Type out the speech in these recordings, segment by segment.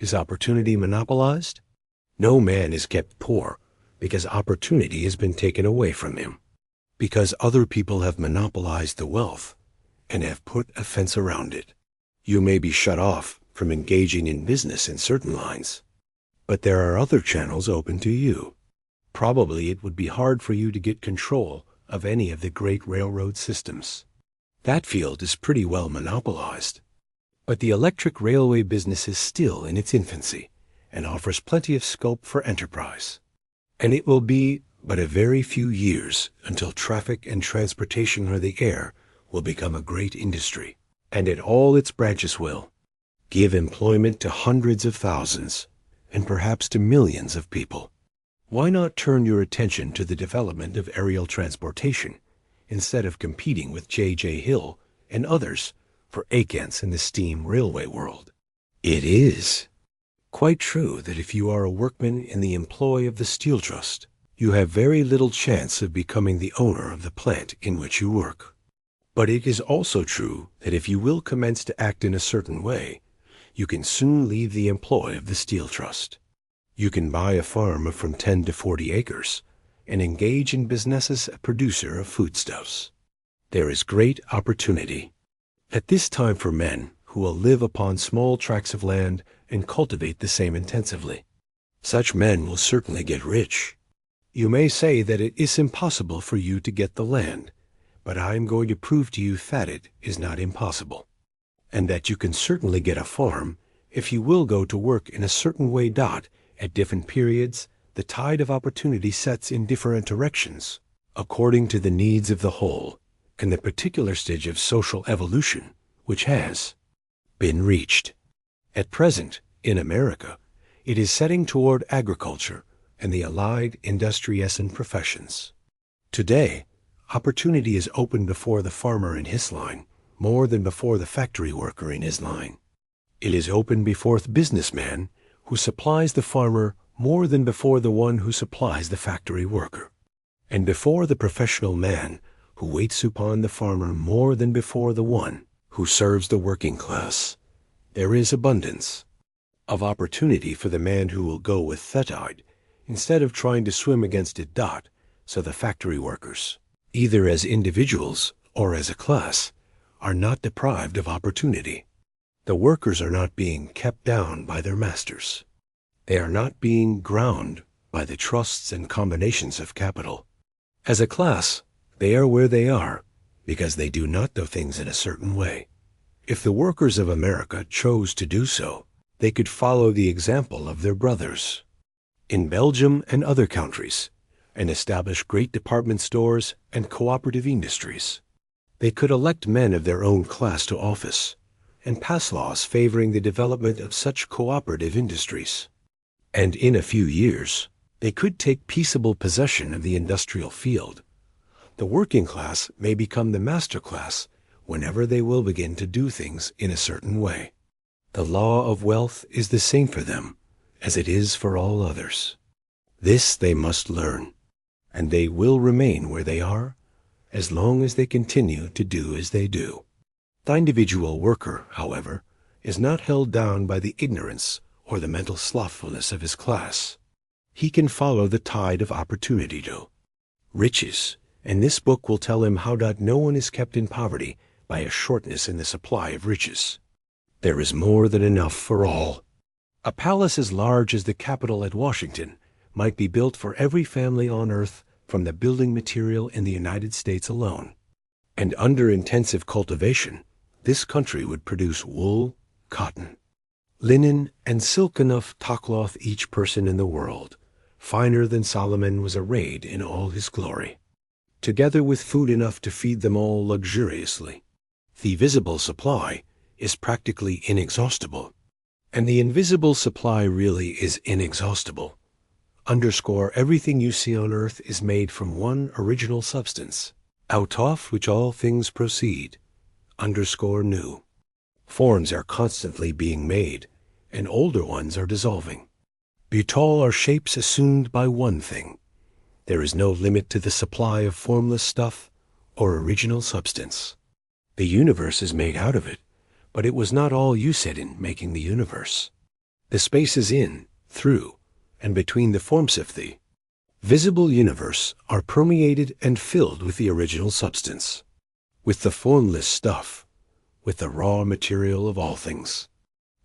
Is opportunity monopolized? No man is kept poor because opportunity has been taken away from him, because other people have monopolized the wealth and have put a fence around it. You may be shut off from engaging in business in certain lines, but there are other channels open to you. Probably it would be hard for you to get control of any of the great railroad systems. That field is pretty well monopolized. But the electric railway business is still in its infancy and offers plenty of scope for enterprise. And it will be but a very few years until traffic and transportation or the air will become a great industry, and in all its branches will give employment to hundreds of thousands and perhaps to millions of people. Why not turn your attention to the development of aerial transportation instead of competing with J.J. Hill and others for acants in the steam railway world? It is quite true that if you are a workman in the employ of the Steel Trust, you have very little chance of becoming the owner of the plant in which you work. But it is also true that if you will commence to act in a certain way, you can soon leave the employ of the Steel Trust. You can buy a farm of from 10 to 40 acres and engage in business as a producer of foodstuffs. There is great opportunity at this time for men who will live upon small tracts of land and cultivate the same intensively. Such men will certainly get rich. You may say that it is impossible for you to get the land, but I am going to prove to you that it is not impossible, and that you can certainly get a farm if you will go to work in a certain way. At different periods, the tide of opportunity sets in different directions, according to the needs of the whole and the particular stage of social evolution which has been reached. At present, in America, it is setting toward agriculture and the allied industries and professions. Today, opportunity is open before the farmer in his line more than before the factory worker in his line. It is open before the businessman who supplies the farmer more than before the one who supplies the factory worker, and before the professional man who waits upon the farmer more than before the one who serves the working class. There is abundance of opportunity for the man who will go with the tide instead of trying to swim against it. So the factory workers, either as individuals or as a class, are not deprived of opportunity. The workers are not being kept down by their masters. They are not being ground by the trusts and combinations of capital. As a class, they are where they are because they do not do things in a certain way. If the workers of America chose to do so, they could follow the example of their brothers in Belgium and other countries and establish great department stores and cooperative industries. They could elect men of their own class to office and pass laws favoring the development of such cooperative industries. And in a few years, they could take peaceable possession of the industrial field. The working class may become the master class whenever they will begin to do things in a certain way. The law of wealth is the same for them as it is for all others. This they must learn, and they will remain where they are as long as they continue to do as they do. The individual worker, however, is not held down by the ignorance or the mental slothfulness of his class. He can follow the tide of opportunity to riches, and this book will tell him how no one is kept in poverty by a shortness in the supply of riches. There is more than enough for all. A palace as large as the Capitol at Washington might be built for every family on earth from the building material in the United States alone. And under intensive cultivation, this country would produce wool, cotton, linen, and silk enough tackcloth each person in the world, finer than Solomon was arrayed in all his glory, together with food enough to feed them all luxuriously. The visible supply is practically inexhaustible, and the invisible supply really is inexhaustible. Underscore everything you see on earth is made from one original substance, out of which all things proceed. Underscore new. Forms are constantly being made, and older ones are dissolving. But are shapes assumed by one thing. There is no limit to the supply of formless stuff or original substance. The universe is made out of it, but it was not all you said in making the universe. The spaces in, through, and between the forms of the visible universe are permeated and filled with the original substance, with the formless stuff, with the raw material of all things.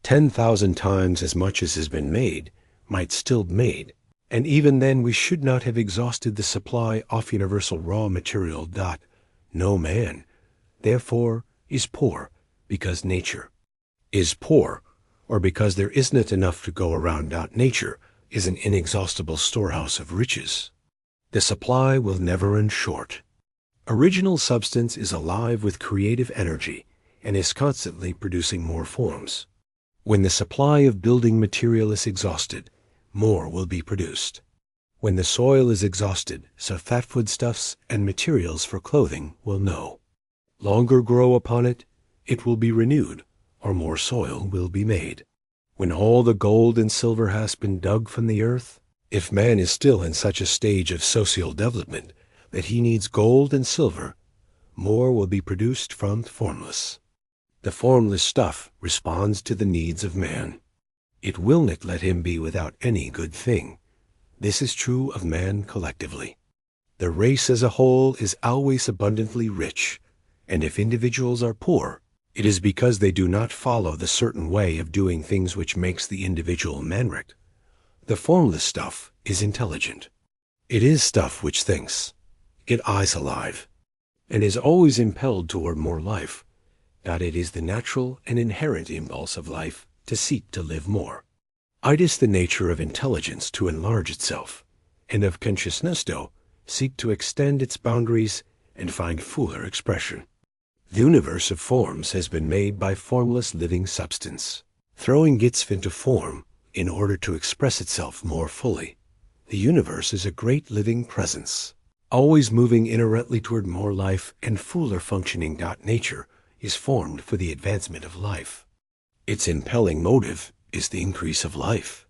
10,000 times as much as has been made might still be made, and even then we should not have exhausted the supply of universal raw material. No man, therefore, is poor because nature is poor, or because there isn't enough to go around. Nature is an inexhaustible storehouse of riches. The supply will never run short. Original substance is alive with creative energy and is constantly producing more forms. When the supply of building material is exhausted, more will be produced. When the soil is exhausted, so fat foodstuffs and materials for clothing will no longer grow upon it, it will be renewed, or more soil will be made. When all the gold and silver has been dug from the earth, if man is still in such a stage of social development that he needs gold and silver, more will be produced from the formless. The formless stuff responds to the needs of man. It will not let him be without any good thing. This is true of man collectively. The race as a whole is always abundantly rich, and if individuals are poor, it is because they do not follow the certain way of doing things which makes the individual manric. The formless stuff is intelligent. It is stuff which thinks, it eyes alive, and is always impelled toward more life. That it is the natural and inherent impulse of life to seek to live more. It is the nature of intelligence to enlarge itself, and of consciousness to seek to extend its boundaries and find fuller expression. The universe of forms has been made by formless living substance, throwing its into form in order to express itself more fully. The universe is a great living presence, always moving inerrantly toward more life and fuller functioning. Nature is formed for the advancement of life. Its impelling motive is the increase of life.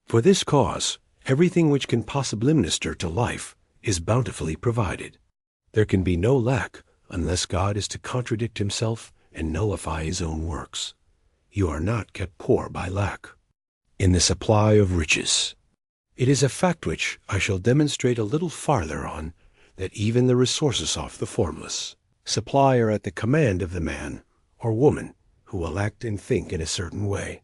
For this cause, everything which can possibly minister to life is bountifully provided. There can be no lack unless God is to contradict himself and nullify his own works. You are not kept poor by lack. In the supply of riches. It is a fact which I shall demonstrate a little farther on, that even the resources of the formless supply are at the command of the man or woman who will act and think in a certain way.